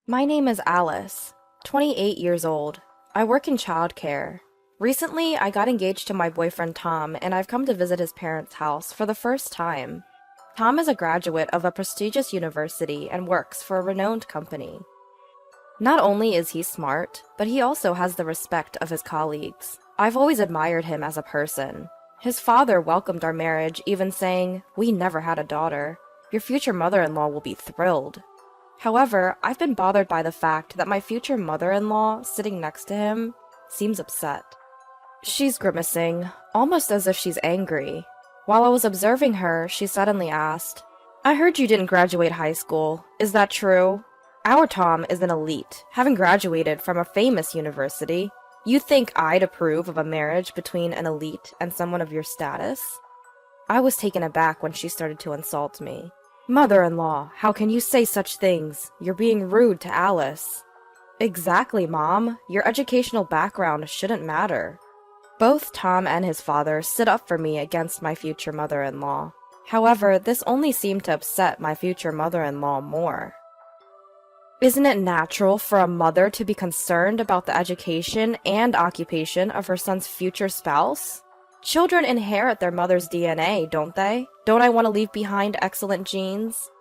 My name is Alice, 28 years old. I work in childcare. Recently, I got engaged to my boyfriend Tom, and I've come to visit his parents' house for the first time. Tom is a graduate of a prestigious university and works for a renowned company. Not only is he smart, but he also has the respect of his colleagues. I've always admired him as a person. His father welcomed our marriage, even saying, "We never had a daughter. Your future mother-in-law will be thrilled." However, I've been bothered by the fact that my future mother-in-law, sitting next to him, seems upset. She's grimacing, almost as if she's angry. While I was observing her, she suddenly asked, "I heard you didn't graduate high school. Is that true? Our Tom is an elite, having graduated from a famous university. You think I'd approve of a marriage between an elite and someone of your status?" I was taken aback when she started to insult me. "Mother-in-law, how can you say such things? You're being rude to Alice." "Exactly, Mom. Your educational background shouldn't matter." Both Tom and his father stood up for me against my future mother-in-law. However, this only seemed to upset my future mother-in-law more. Isn't it natural for a mother to be concerned about the education and occupation of her son's future spouse? Children inherit their mother's DNA, don't they? Don't I want to leave behind excellent genes?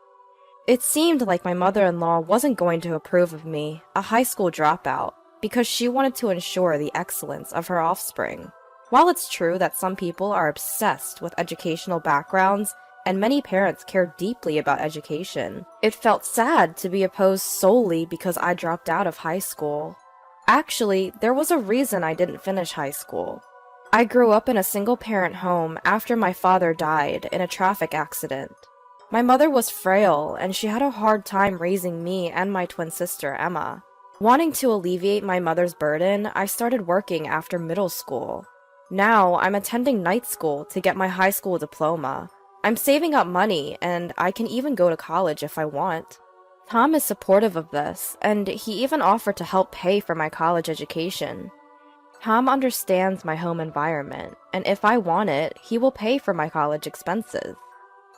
It seemed like my mother-in-law wasn't going to approve of me, a high school dropout, because she wanted to ensure the excellence of her offspring. While it's true that some people are obsessed with educational backgrounds, and many parents care deeply about education, it felt sad to be opposed solely because I dropped out of high school. Actually, there was a reason I didn't finish high school. I grew up in a single-parent home after my father died in a traffic accident. My mother was frail, and she had a hard time raising me and my twin sister, Emma. Wanting to alleviate my mother's burden, I started working after middle school. Now, I'm attending night school to get my high school diploma. I'm saving up money, and I can even go to college if I want. Tom is supportive of this, and he even offered to help pay for my college education. Tom understands my home environment, and if I want it, he will pay for my college expenses.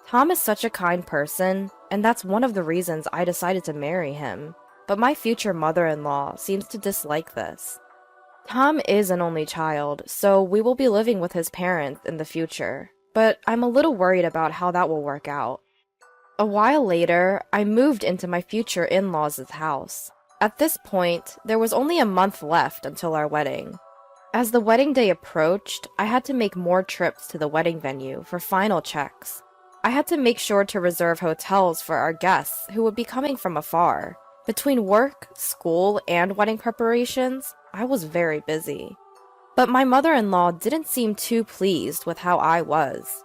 Tom is such a kind person, and that's one of the reasons I decided to marry him, but my future mother-in-law seems to dislike this. Tom is an only child, so we will be living with his parents in the future, but I'm a little worried about how that will work out. A while later, I moved into my future in-laws' house. At this point, there was only a month left until our wedding. As the wedding day approached, I had to make more trips to the wedding venue for final checks. I had to make sure to reserve hotels for our guests who would be coming from afar. Between work, school, and wedding preparations, I was very busy. But my mother-in-law didn't seem too pleased with how I was.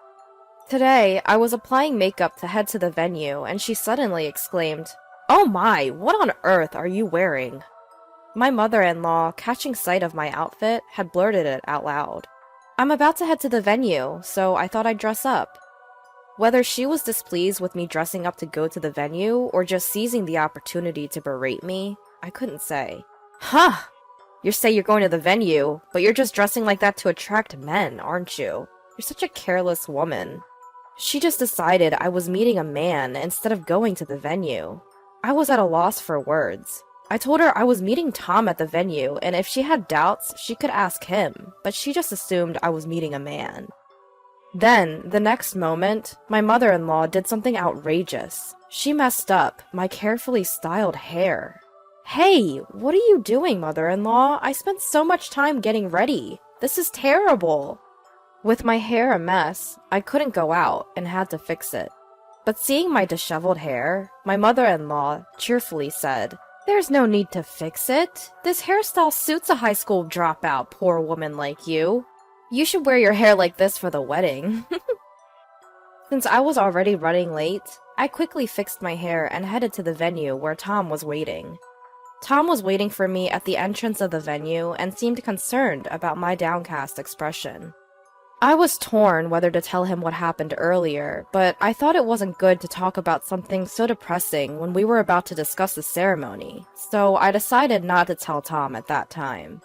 Today, I was applying makeup to head to the venue, and she suddenly exclaimed, "Oh my, what on earth are you wearing?" My mother-in-law, catching sight of my outfit, had blurted it out loud. "I'm about to head to the venue, so I thought I'd dress up." Whether she was displeased with me dressing up to go to the venue, or just seizing the opportunity to berate me, I couldn't say. "Huh! You say you're going to the venue, but you're just dressing like that to attract men, aren't you? You're such a careless woman." She just decided I was meeting a man instead of going to the venue. I was at a loss for words. I told her I was meeting Tom at the venue, and if she had doubts, she could ask him, but she just assumed I was meeting a man. Then, the next moment, my mother-in-law did something outrageous. She messed up my carefully styled hair. "Hey, what are you doing, mother-in-law? I spent so much time getting ready. This is terrible." With my hair a mess, I couldn't go out and had to fix it. But seeing my disheveled hair, my mother-in-law cheerfully said, "There's no need to fix it. This hairstyle suits a high school dropout, poor woman like you. You should wear your hair like this for the wedding." Since I was already running late, I quickly fixed my hair and headed to the venue where Tom was waiting. Tom was waiting for me at the entrance of the venue and seemed concerned about my downcast expression. I was torn whether to tell him what happened earlier, but I thought it wasn't good to talk about something so depressing when we were about to discuss the ceremony, so I decided not to tell Tom at that time.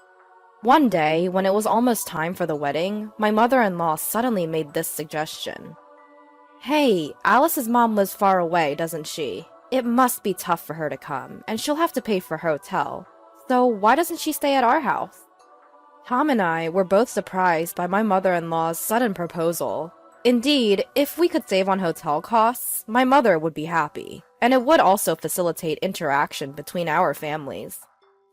One day, when it was almost time for the wedding, my mother-in-law suddenly made this suggestion. "Hey, Alice's mom lives far away, doesn't she? It must be tough for her to come, and she'll have to pay for her hotel. So why doesn't she stay at our house? Tom and I were both surprised by my mother-in-law's sudden proposal. Indeed, if we could save on hotel costs, my mother would be happy, and it would also facilitate interaction between our families.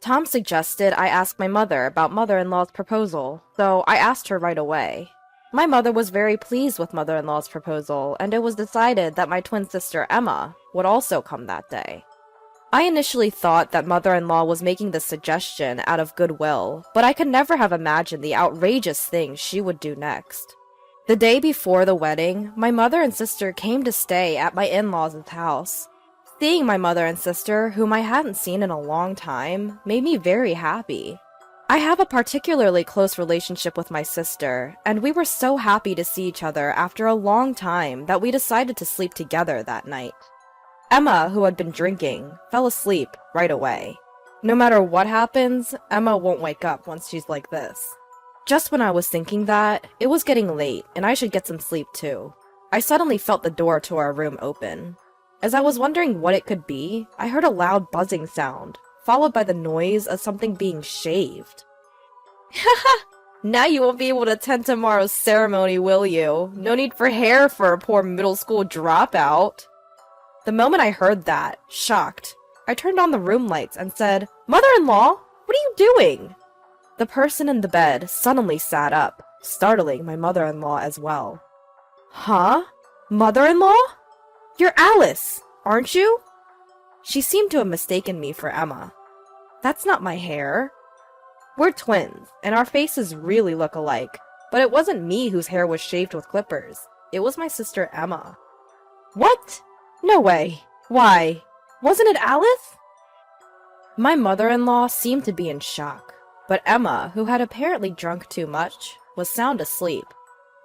Tom suggested I ask my mother about mother-in-law's proposal, so I asked her right away. My mother was very pleased with mother-in-law's proposal, and it was decided that my twin sister Emma would also come that day. I initially thought that mother-in-law was making this suggestion out of goodwill, but I could never have imagined the outrageous things she would do next. The day before the wedding, my mother and sister came to stay at my in-laws' house. Seeing my mother and sister, whom I hadn't seen in a long time, made me very happy. I have a particularly close relationship with my sister, and we were so happy to see each other after a long time that we decided to sleep together that night. Emma, who had been drinking, fell asleep right away. No matter what happens, Emma won't wake up once she's like this. Just when I was thinking that, it was getting late and I should get some sleep too. I suddenly felt the door to our room open. As I was wondering what it could be, I heard a loud buzzing sound, followed by the noise of something being shaved. Haha! Now you won't be able to attend tomorrow's ceremony, will you? No need for hair for a poor middle school dropout. The moment I heard that, shocked, I turned on the room lights and said, "Mother-in-law, what are you doing?" The person in the bed suddenly sat up, startling my mother-in-law as well. Huh? Mother-in-law? You're Alice, aren't you? She seemed to have mistaken me for Emma. That's not my hair. We're twins, and our faces really look alike, but it wasn't me whose hair was shaved with clippers. It was my sister Emma. What? No way. Why? Wasn't it Alice? My mother-in-law seemed to be in shock, but Emma, who had apparently drunk too much, was sound asleep.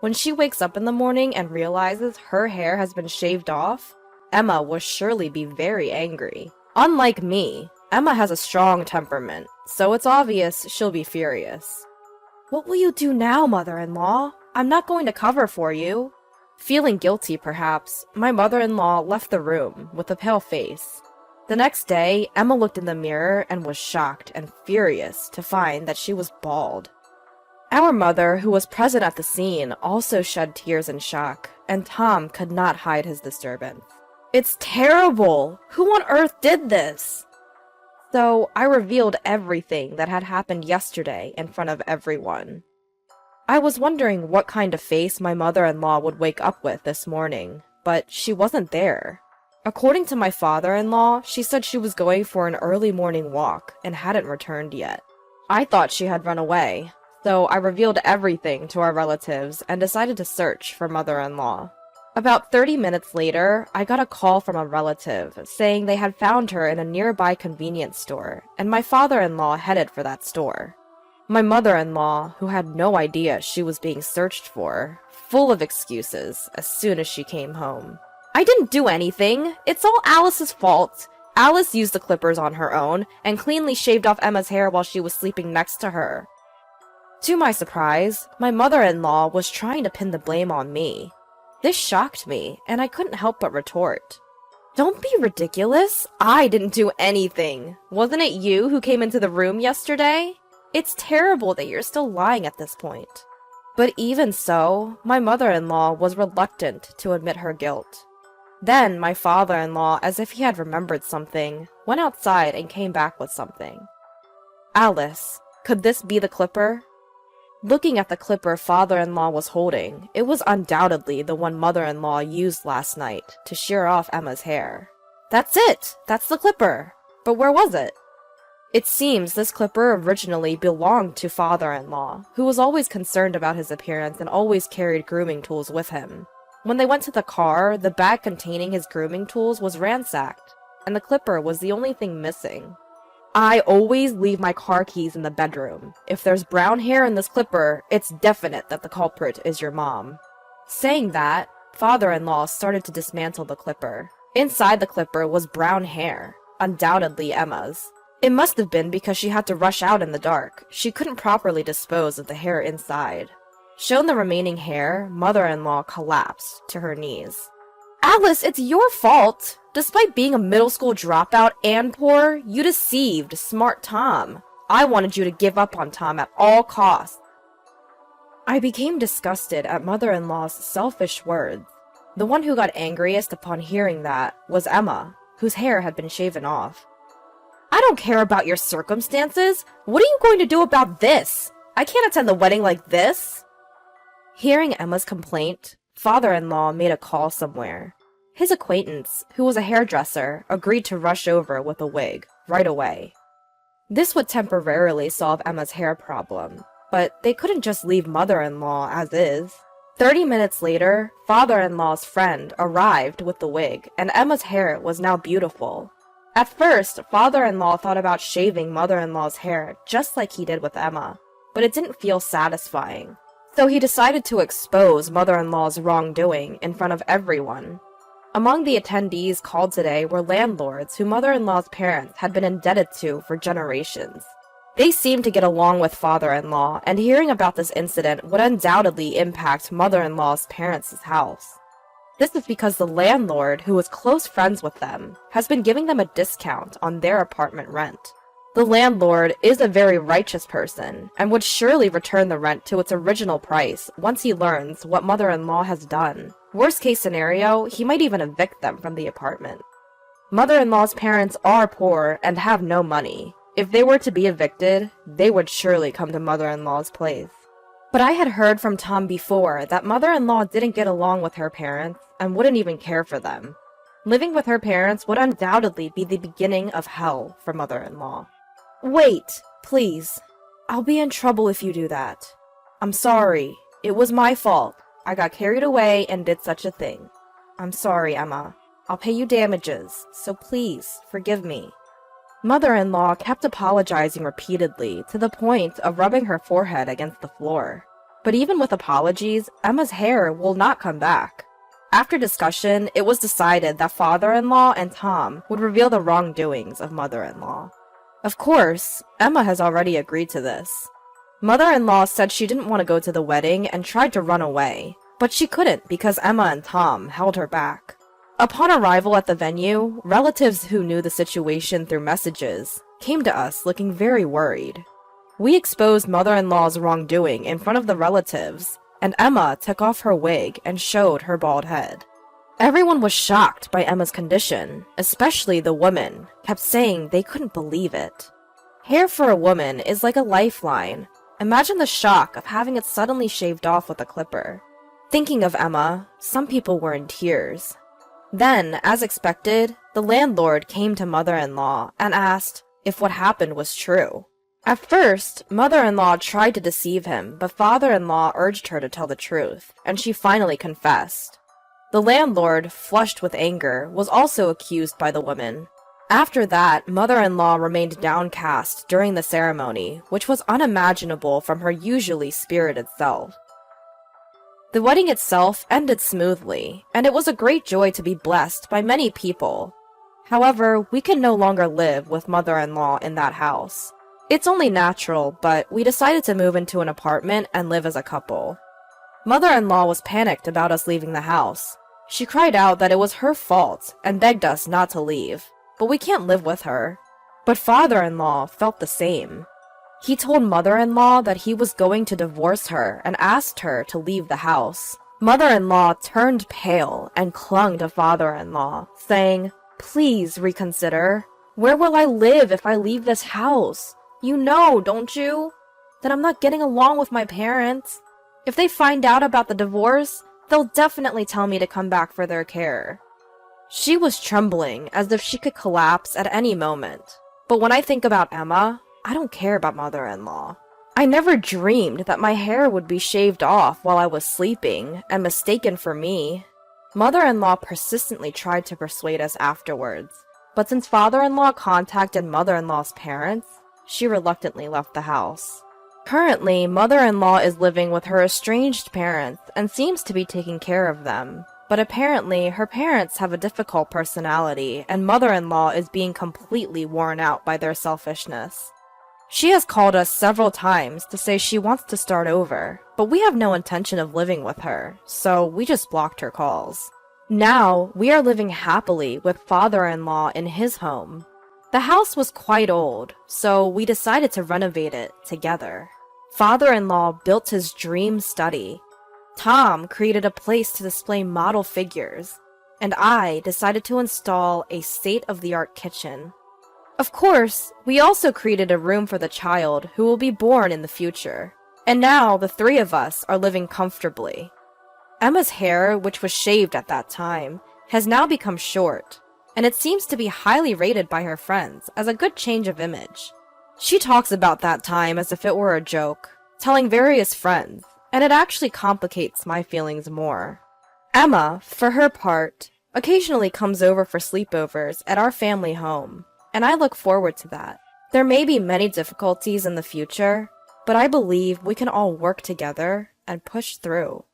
When she wakes up in the morning and realizes her hair has been shaved off, Emma will surely be very angry. Unlike me, Emma has a strong temperament, so it's obvious she'll be furious. What will you do now, mother-in-law? I'm not going to cover for you. Feeling guilty, perhaps, my mother-in-law left the room with a pale face. The next day, Emma looked in the mirror and was shocked and furious to find that she was bald. Our mother, who was present at the scene, also shed tears in shock, and Tom could not hide his disturbance. It's terrible! Who on earth did this? So I revealed everything that had happened yesterday in front of everyone. I was wondering what kind of face my mother-in-law would wake up with this morning, but she wasn't there. According to my father-in-law, she said she was going for an early morning walk and hadn't returned yet. I thought she had run away, so I revealed everything to our relatives and decided to search for mother-in-law. About 30 minutes later, I got a call from a relative saying they had found her in a nearby convenience store, and my father-in-law headed for that store. My mother-in-law, who had no idea she was being searched for, full of excuses as soon as she came home. I didn't do anything. It's all Alice's fault. Alice used the clippers on her own and cleanly shaved off Emma's hair while she was sleeping next to her. To my surprise, my mother-in-law was trying to pin the blame on me. This shocked me, and I couldn't help but retort. Don't be ridiculous. I didn't do anything. Wasn't it you who came into the room yesterday? It's terrible that you're still lying at this point. But even so, my mother-in-law was reluctant to admit her guilt. Then my father-in-law, as if he had remembered something, went outside and came back with something. Alice, could this be the clipper? Looking at the clipper father-in-law was holding, it was undoubtedly the one mother-in-law used last night to shear off Emma's hair. That's it! That's the clipper! But where was it? It seems this clipper originally belonged to father-in-law, who was always concerned about his appearance and always carried grooming tools with him. When they went to the car, the bag containing his grooming tools was ransacked, and the clipper was the only thing missing. I always leave my car keys in the bedroom. If there's brown hair in this clipper, it's definite that the culprit is your mom. Saying that, father-in-law started to dismantle the clipper. Inside the clipper was brown hair, undoubtedly Emma's. It must have been because she had to rush out in the dark. She couldn't properly dispose of the hair inside. Shown the remaining hair, mother-in-law collapsed to her knees. Alice, it's your fault! Despite being a middle school dropout and poor, you deceived smart Tom. I wanted you to give up on Tom at all costs. I became disgusted at mother-in-law's selfish words. The one who got angriest upon hearing that was Emma, whose hair had been shaven off. I don't care about your circumstances. What are you going to do about this? I can't attend the wedding like this. Hearing Emma's complaint, father-in-law made a call somewhere. His acquaintance, who was a hairdresser, agreed to rush over with a wig right away. This would temporarily solve Emma's hair problem, but they couldn't just leave mother-in-law as is. 30 minutes later, father-in-law's friend arrived with the wig, and Emma's hair was now beautiful. At first, father-in-law thought about shaving mother-in-law's hair just like he did with Emma, but it didn't feel satisfying. So he decided to expose mother-in-law's wrongdoing in front of everyone. Among the attendees called today were landlords who mother-in-law's parents had been indebted to for generations. They seemed to get along with father-in-law, and hearing about this incident would undoubtedly impact mother-in-law's parents' house. This is because the landlord, who was close friends with them, has been giving them a discount on their apartment rent. The landlord is a very righteous person, and would surely return the rent to its original price once he learns what mother-in-law has done. Worst case scenario, he might even evict them from the apartment. Mother-in-law's parents are poor and have no money. If they were to be evicted, they would surely come to mother-in-law's place. But I had heard from Tom before that mother-in-law didn't get along with her parents and wouldn't even care for them. Living with her parents would undoubtedly be the beginning of hell for mother-in-law. Wait, please. I'll be in trouble if you do that. I'm sorry. It was my fault. I got carried away and did such a thing. I'm sorry, Emma. I'll pay you damages, so please forgive me. Mother-in-law kept apologizing repeatedly to the point of rubbing her forehead against the floor. But even with apologies, Emma's hair will not come back. After discussion, it was decided that father-in-law and Tom would reveal the wrongdoings of mother-in-law. Of course, Emma has already agreed to this. Mother-in-law said she didn't want to go to the wedding and tried to run away, but she couldn't because Emma and Tom held her back. Upon arrival at the venue, relatives who knew the situation through messages came to us looking very worried. We exposed mother-in-law's wrongdoing in front of the relatives, and Emma took off her wig and showed her bald head. Everyone was shocked by Emma's condition, especially the women, kept saying they couldn't believe it. Hair for a woman is like a lifeline. Imagine the shock of having it suddenly shaved off with a clipper. Thinking of Emma, some people were in tears. Then, as expected, the landlord came to mother-in-law and asked if what happened was true. At first, mother-in-law tried to deceive him, but father-in-law urged her to tell the truth, and she finally confessed. The landlord, flushed with anger, was also accused by the woman. After that, mother-in-law remained downcast during the ceremony, which was unimaginable from her usually spirited self. The wedding itself ended smoothly, and it was a great joy to be blessed by many people. However, we can no longer live with mother-in-law in that house. It's only natural, but we decided to move into an apartment and live as a couple. Mother-in-law was panicked about us leaving the house. She cried out that it was her fault and begged us not to leave, but we can't live with her. But father-in-law felt the same. He told mother-in-law that he was going to divorce her and asked her to leave the house. Mother-in-law turned pale and clung to father-in-law, saying, "Please reconsider. Where will I live if I leave this house? You know, don't you, that I'm not getting along with my parents. If they find out about the divorce, they'll definitely tell me to come back for their care." She was trembling as if she could collapse at any moment. But when I think about Emma, I don't care about mother-in-law. I never dreamed that my hair would be shaved off while I was sleeping and mistaken for me. Mother-in-law persistently tried to persuade us afterwards, but since father-in-law contacted mother-in-law's parents, she reluctantly left the house. Currently, mother-in-law is living with her estranged parents and seems to be taking care of them. But apparently, her parents have a difficult personality, and mother-in-law is being completely worn out by their selfishness. She has called us several times to say she wants to start over, but we have no intention of living with her, so we just blocked her calls. Now, we are living happily with father-in-law in his home. The house was quite old, so we decided to renovate it together. Father-in-law built his dream study. Tom created a place to display model figures, and I decided to install a state-of-the-art kitchen. Of course, we also created a room for the child who will be born in the future. And now the three of us are living comfortably. Emma's hair, which was shaved at that time, has now become short, and it seems to be highly rated by her friends as a good change of image. She talks about that time as if it were a joke, telling various friends, and it actually complicates my feelings more. Emma, for her part, occasionally comes over for sleepovers at our family home, and I look forward to that. There may be many difficulties in the future, but I believe we can all work together and push through.